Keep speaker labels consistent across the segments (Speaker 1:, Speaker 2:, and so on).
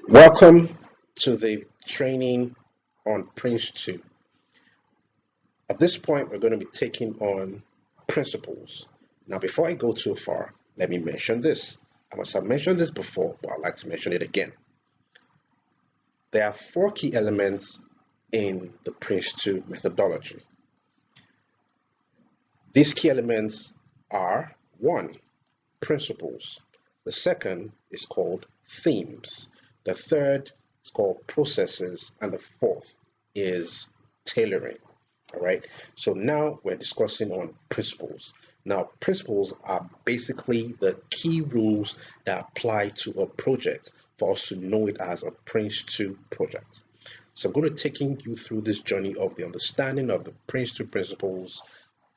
Speaker 1: Welcome to the training on Prince2. At this point, we're going to be taking on principles. Now, before I go too far, let me mention this. I must have mentioned this before, but I'd like to mention it again. There are four key elements in the Prince2 methodology. These key elements are: one, principles. The second is called themes. The third is called processes, and the fourth is tailoring. All right, so now we're discussing on principles. Now, principles are basically the key rules that apply to a project for us to know it as a Prince2 project. So I'm going to take you through this journey of the understanding of the Prince2 principles.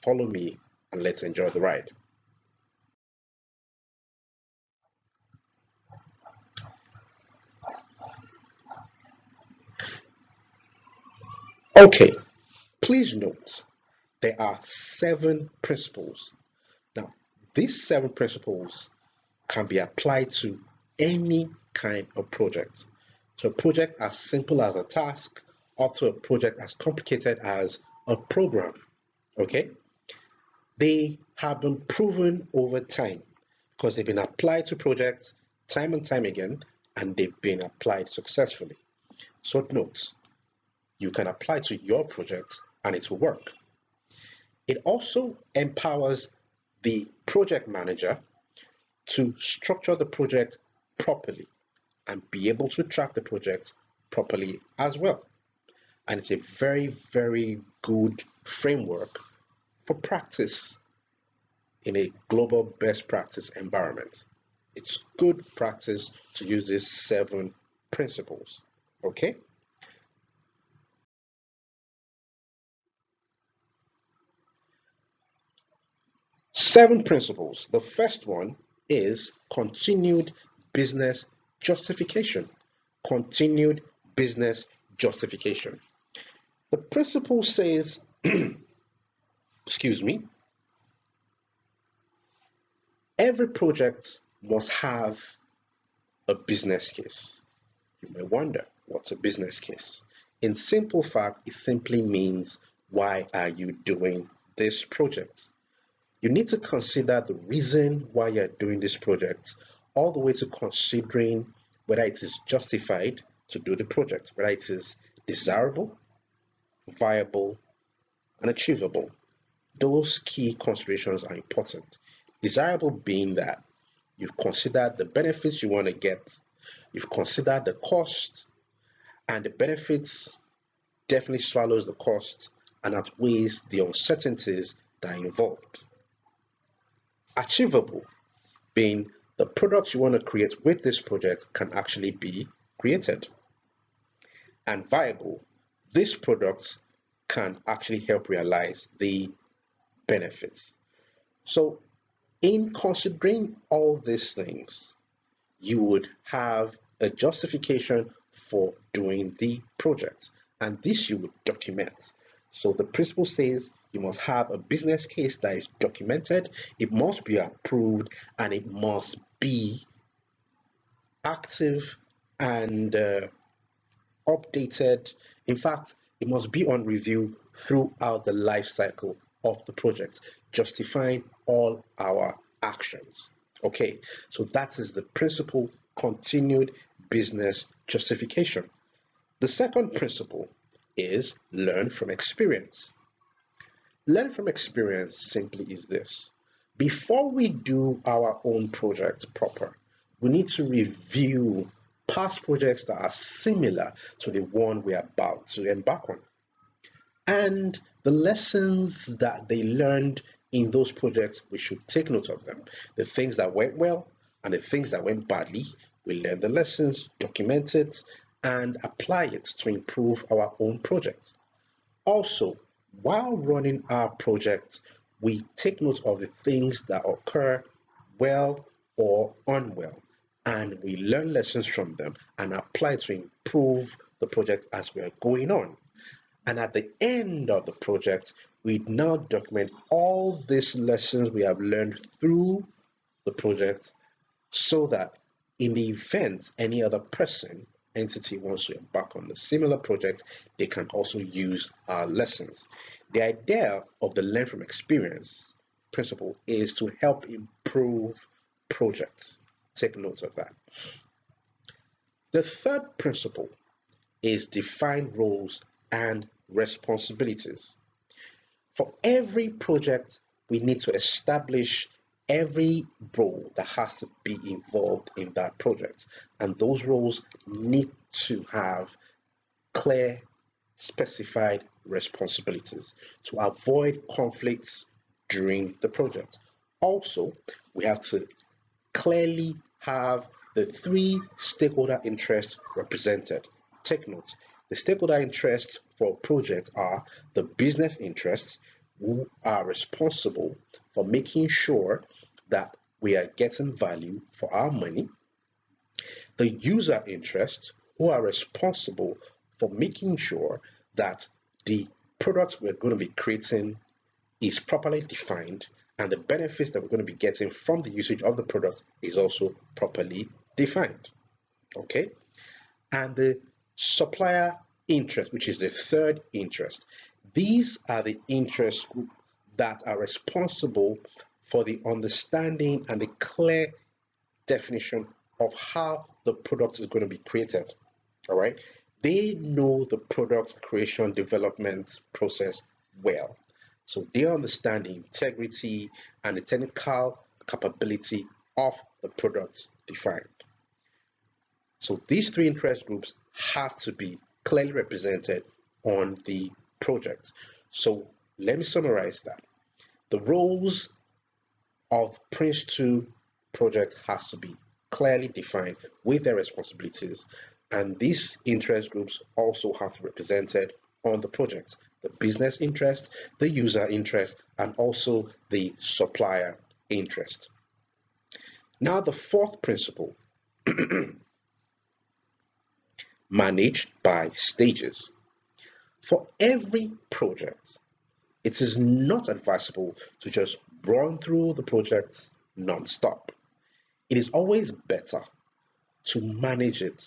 Speaker 1: Follow me and let's enjoy the ride. Okay, please note there are 7 principles. Now, these 7 principles can be applied to any kind of project. So a project as simple as a task, or to a project as complicated as a program. Okay? They have been proven over time because they've been applied to projects time and time again, and they've been applied successfully. So note, you can apply to your project and it will work. It also empowers the project manager to structure the project properly and be able to track the project properly as well. And it's a very, very good framework for practice in a global best practice environment. It's good practice to use these 7 principles. Okay? 7 principles. The first one is continued business justification. Continued business justification. The principle says, excuse me, every project must have a business case. You may wonder, what's a business case? In simple fact, it simply means, why are you doing this project? You need to consider the reason why you're doing this project, all the way to considering whether it is justified to do the project, whether it is desirable, viable, and achievable. Those key considerations are important. Desirable being that you've considered the benefits you want to get, you've considered the cost, and the benefits definitely swallows the cost and outweighs the uncertainties that are involved. Achievable being the products you want to create with this project can actually be created. And viable, these products can actually help realize the benefits. So in considering all these things, you would have a justification for doing the project, and this you would document. So the principle says you must have a business case that is documented, it must be approved, and it must be active and updated. In fact, it must be on review throughout the life cycle of the project, justifying all our actions. Okay, so that is the principle: continued business justification. The second principle is learn from experience. Learn from experience simply is this: before we do our own project proper, we need to review past projects that are similar to the one we're about to embark on. And the lessons that they learned in those projects, we should take note of them. The things that went well and the things that went badly, we learn the lessons, document it, and apply it to improve our own project. Also, while running our project, we take note of the things that occur well or unwell, and we learn lessons from them and apply to improve the project as we are going on. And at the end of the project, we now document all these lessons we have learned through the project, so that in the event any other person entity wants to embark on a similar project, they can also use our lessons. The idea of the learn from experience principle is to help improve projects. Take note of that. The third principle is define roles and responsibilities. For every project, we need to establish every role that has to be involved in that project. And those roles need to have clear, specified responsibilities to avoid conflicts during the project. Also, we have to clearly have the three stakeholder interests represented. Take note, the stakeholder interests for a project are the business interests, who are responsible for making sure that we are getting value for our money, the user interests, who are responsible for making sure that the product we're going to be creating is properly defined and the benefits that we're going to be getting from the usage of the product is also properly defined. Okay? And the supplier interest, which is the third interest. These are the interest groups that are responsible for the understanding and the clear definition of how the product is going to be created. All right? They know the product creation development process well. So they understand the integrity and the technical capability of the product defined. So these three interest groups have to be clearly represented on the project. So let me summarize that. The roles of Prince2 project has to be clearly defined with their responsibilities, and these interest groups also have to be represented on the project: the business interest, the user interest, and also the supplier interest. Now the fourth principle, managed by stages. For every project, it is not advisable to just run through the project non-stop. It is always better to manage it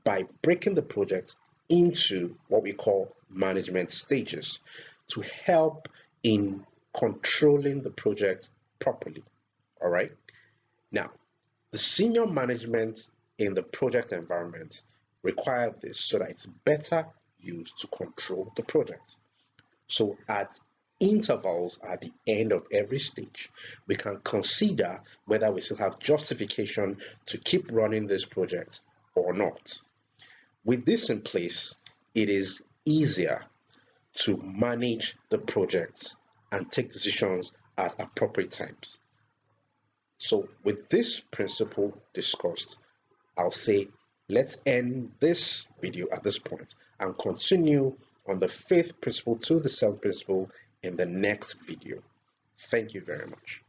Speaker 1: by breaking the project into what we call management stages to help in controlling the project properly. All right. Now, the senior management in the project environment require this so that it's better used to control the project. So at intervals at the end of every stage, we can consider whether we still have justification to keep running this project or not. With this in place, it is easier to manage the project and take decisions at appropriate times. So with this principle discussed, I'll say let's end this video at this point and continue on the fifth principle to the seventh principle in the next video. Thank you very much.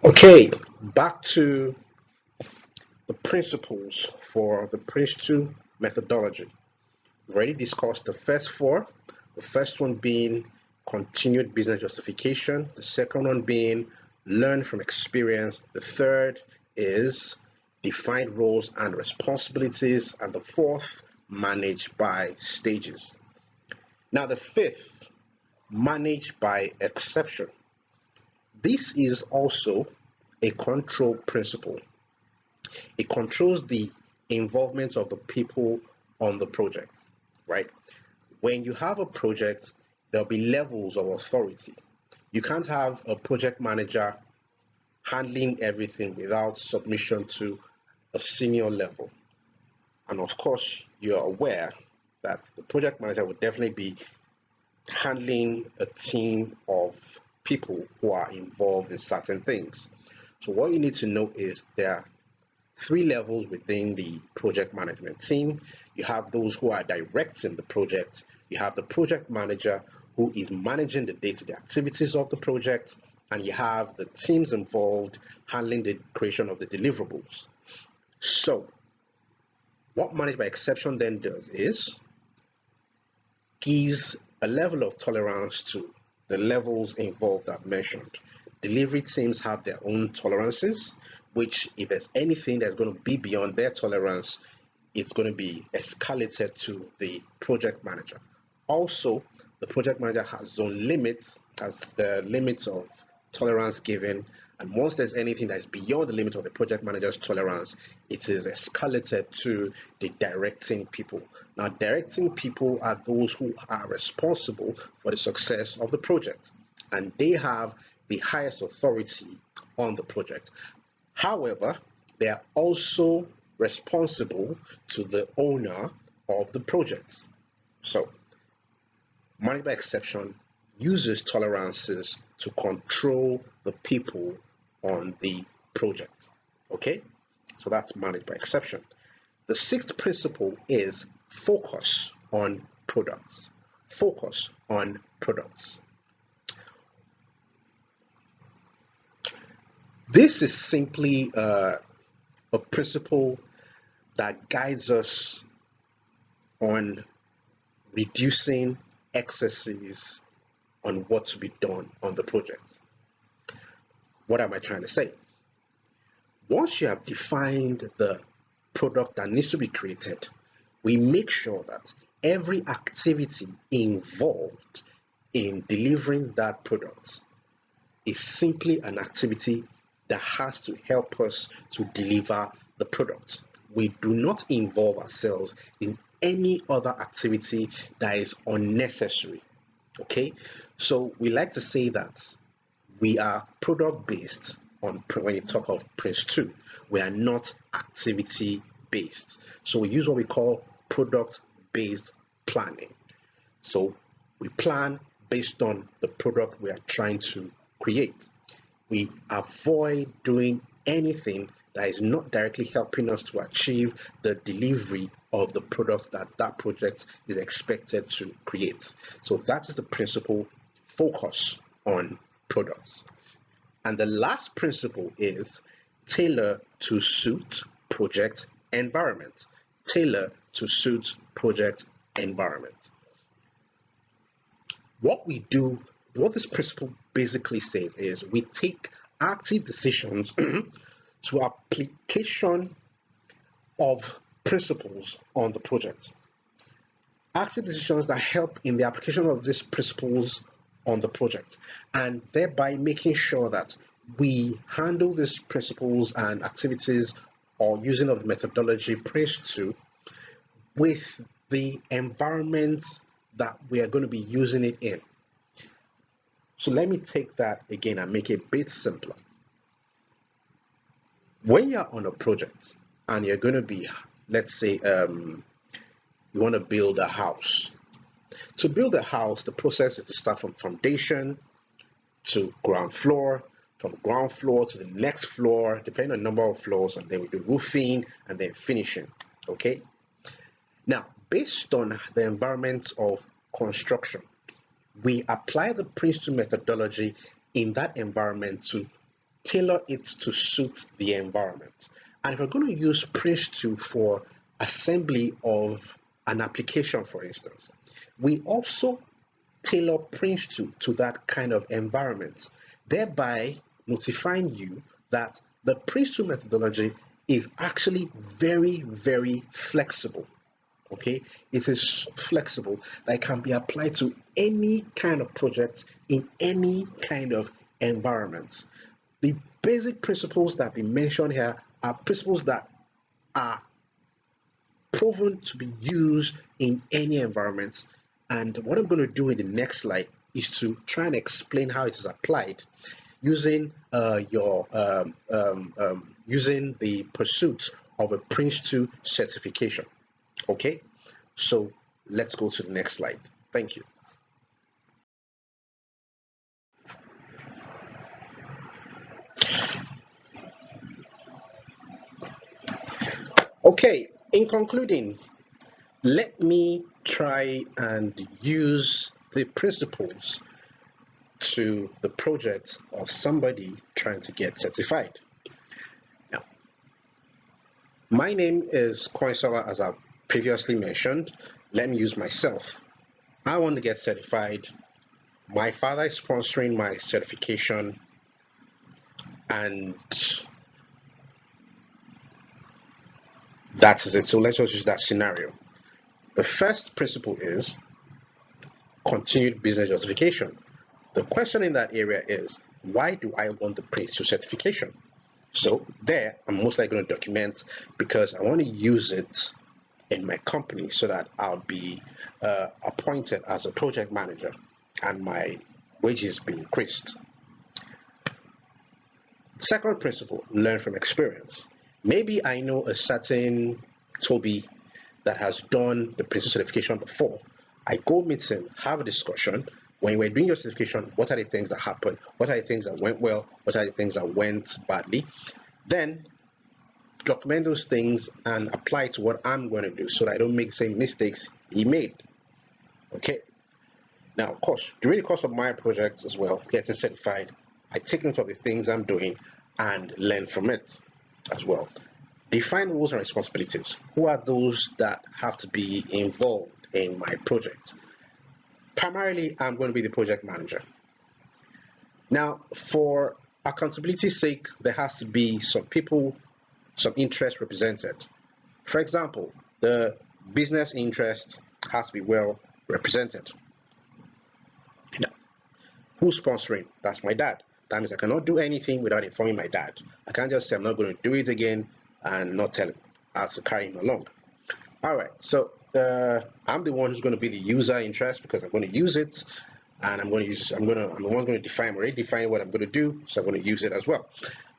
Speaker 1: Okay, back to the principles for the Prince2 methodology. We've already discussed the first four, the first one being continued business justification, the second one being learn from experience, the third is define roles and responsibilities, and the fourth, manage by stages. Now the fifth, manage by exception. This is also a control principle. It controls the involvement of the people on the project, right? When you have a project, there'll be levels of authority. You can't have a project manager handling everything without submission to a senior level. And of course, you're aware that the project manager would definitely be handling a team of people who are involved in certain things. So what you need to know is there are three levels within the project management team. You have those who are directing the project. You have the project manager who is managing the day-to-day activities of the project. and you have the teams involved handling the creation of the deliverables. So what managed by exception then does is gives a level of tolerance to the levels involved I've mentioned. Delivery teams have their own tolerances, which if there's anything that's going to be beyond their tolerance, it's going to be escalated to the project manager. Also, the project manager has his own limits, has the limits of tolerance given, and once there's anything that is beyond the limit of the project manager's tolerance, it is escalated to the directing people. Now, directing people are those who are responsible for the success of the project, and they have the highest authority on the project. However, they are also responsible to the owner of the project. So, managed by exception uses tolerances to control the people on the project. Okay, so that's managed by exception. The sixth principle is focus on products. Focus on products. This is simply a principle that guides us on reducing excesses on what to be done on the project. What am I trying to say? Once you have defined the product that needs to be created, we make sure that every activity involved in delivering that product is simply an activity that has to help us to deliver the product. We do not involve ourselves in any other activity that is unnecessary. Okay, so we like to say that we are product based on when you talk of Prince2. We are not activity based. So we use what we call product based planning. So we plan based on the product we are trying to create. We avoid doing anything that is not directly helping us to achieve the delivery of the product that that project is expected to create. So that is the principle, focus on products. And the last principle is tailor to suit project environment. Tailor to suit project environment. What we do, what this principle basically says is we take active decisions to application of principles on the project. Active decisions that help in the application of these principles on the project, and thereby making sure that we handle these principles and activities or using of the methodology Prince2 with the environment that we are going to be using it in. So let me take that again and make it a bit simpler. When you're on a project and you're going to be, let's say, you want to build a house. To build a house, the process is to start from foundation to ground floor, from ground floor to the next floor, depending on the number of floors, and then we do roofing and then finishing. Okay. Now, based on the environment of construction, we apply the Prince2 methodology in that environment to tailor it to suit the environment. And if we're going to use Prince2 for assembly of an application, for instance, we also tailor Prince2 to that kind of environment, thereby notifying you that the Prince2 methodology is actually very, very flexible. Okay, it is so flexible that it can be applied to any kind of project in any kind of environment. The basic principles that we mentioned here are principles that are proven to be used in any environment. And what I'm going to do in the next slide is to try and explain how it is applied using using the pursuit of a Prince2 certification. Okay, so let's go to the next slide. Thank you. Okay, in concluding, let me try and use the principles to the project of somebody trying to get certified. Now, my name is Coinsola, as I previously mentioned. Let me use myself. I want to get certified. My father is sponsoring my certification, and that is it. So let's just use that scenario. The first principle is continued business justification. The question in that area is, why do I want the Prince2 certification? So there, I'm most likely going to document because I want to use it in my company so that I'll be appointed as a project manager and my wages be increased. Second principle, learn from experience. Maybe I know a certain Toby that has done the Prince2 certification before. I go meet him, have a discussion. When we're doing your certification, what are the things that happened? What are the things that went well? What are the things that went badly? Then document those things and apply it to what I'm going to do so that I don't make the same mistakes he made. Okay. Now, of course, during the course of my project as well, getting certified, I take note of the things I'm doing and learn from it as well. Define roles and responsibilities. Who are those that have to be involved in my project? Primarily, I'm going to be the project manager. Now, for accountability's sake, there has to be some people, some interest represented. For example, the business interest has to be well represented. Now, who's sponsoring? That's my dad. That means I cannot do anything without informing my dad. I can't just say I'm not going to do it again and not tell him. I have to carry him along. All right, so I'm the one who's going to be the user interest because I'm going to use it, and I'm the one going to define. I'm already defining what I'm going to do, so I'm going to use it as well.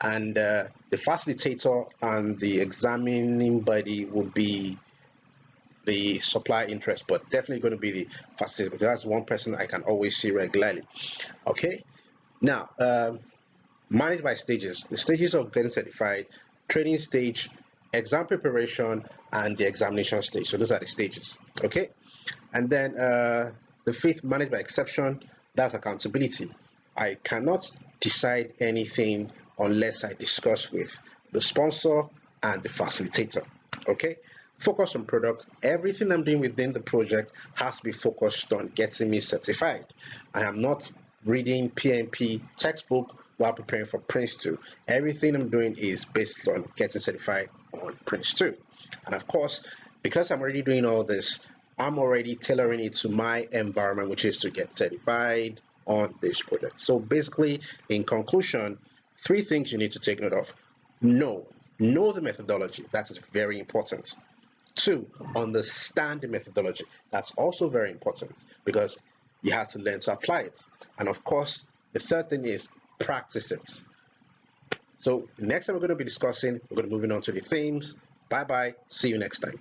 Speaker 1: And the facilitator and the examining body will be the supply interest, but definitely going to be the facilitator because that's one person I can always see regularly. Okay, now managed by stages. The stages of getting certified: training stage, exam preparation, and the examination stage. So those are the stages. Okay, and then the fifth, managed by exception. That's accountability. I cannot decide anything unless I discuss with the sponsor and the facilitator. Okay, focus on product. Everything I'm doing within the project has to be focused on getting me certified. I am not reading PMP textbook while preparing for Prince2. Everything I'm doing is based on getting certified on Prince2. And of course, because I'm already doing all this, I'm already tailoring it to my environment, which is to get certified on this project. So basically, in conclusion, 3 things you need to take note of. Know the methodology. That is very important. 2, understand the methodology. That's also very important because you have to learn to apply it. And of course, the third thing is practice it. So next time we're going to be discussing, we're going to be moving on to the themes. Bye bye. See you next time.